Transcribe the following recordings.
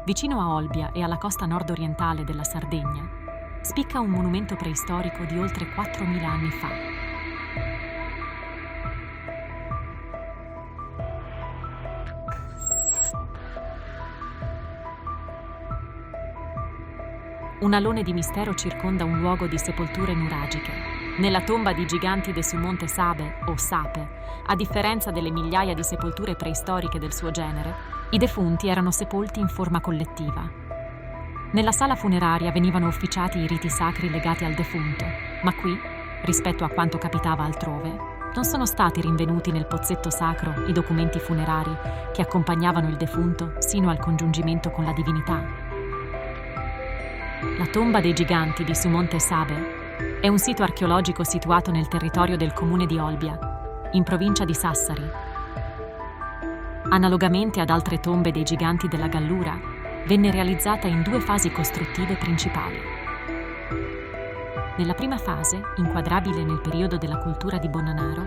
Vicino a Olbia e alla costa nord-orientale della Sardegna, spicca un monumento preistorico di oltre 4.000 anni fa. Un alone di mistero circonda un luogo di sepolture nuragiche. Nella tomba di giganti de su Monte Sabe, o Sape, a differenza delle migliaia di sepolture preistoriche del suo genere, i defunti erano sepolti in forma collettiva. Nella sala funeraria venivano ufficiati i riti sacri legati al defunto, ma qui, rispetto a quanto capitava altrove, non sono stati rinvenuti nel pozzetto sacro i documenti funerari che accompagnavano il defunto sino al congiungimento con la divinità. La tomba dei giganti di su Monte Sabe è un sito archeologico situato nel territorio del comune di Olbia, in provincia di Sassari. Analogamente ad altre tombe dei giganti della Gallura, venne realizzata in 2 fasi costruttive principali. Nella prima fase, inquadrabile nel periodo della cultura di Bonnanaro,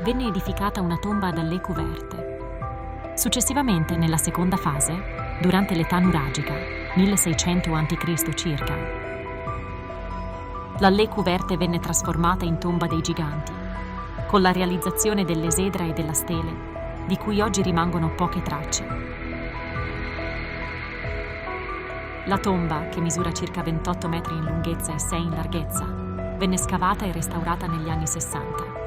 venne edificata una tomba ad alle cuverte. Successivamente, nella seconda fase, durante l'età nuragica, 1600 a.C. circa, l'allée cuverte venne trasformata in tomba dei giganti, con la realizzazione dell'esedra e della stele, di cui oggi rimangono poche tracce. La tomba, che misura circa 28 metri in lunghezza e 6 in larghezza, venne scavata e restaurata negli anni 60.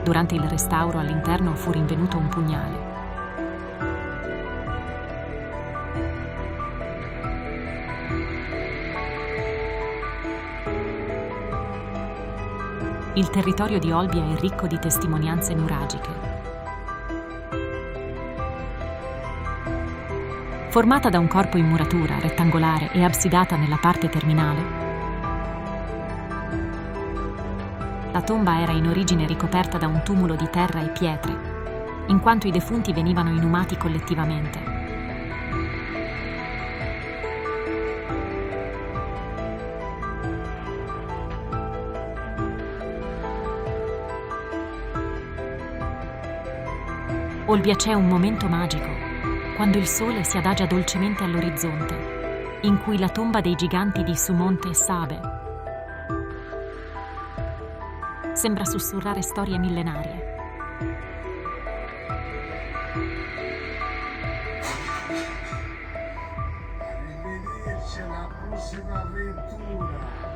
Durante il restauro all'interno fu rinvenuto un pugnale. Il territorio di Olbia è ricco di testimonianze nuragiche. Formata da un corpo in muratura rettangolare e absidata nella parte terminale, la tomba era in origine ricoperta da un tumulo di terra e pietre, in quanto i defunti venivano inumati collettivamente. Olbia c'è un momento magico, quando il sole si adagia dolcemente all'orizzonte, in cui la tomba dei giganti di su Monte Sabe sembra sussurrare storie millenarie. Arrivederci alla prossima avventura.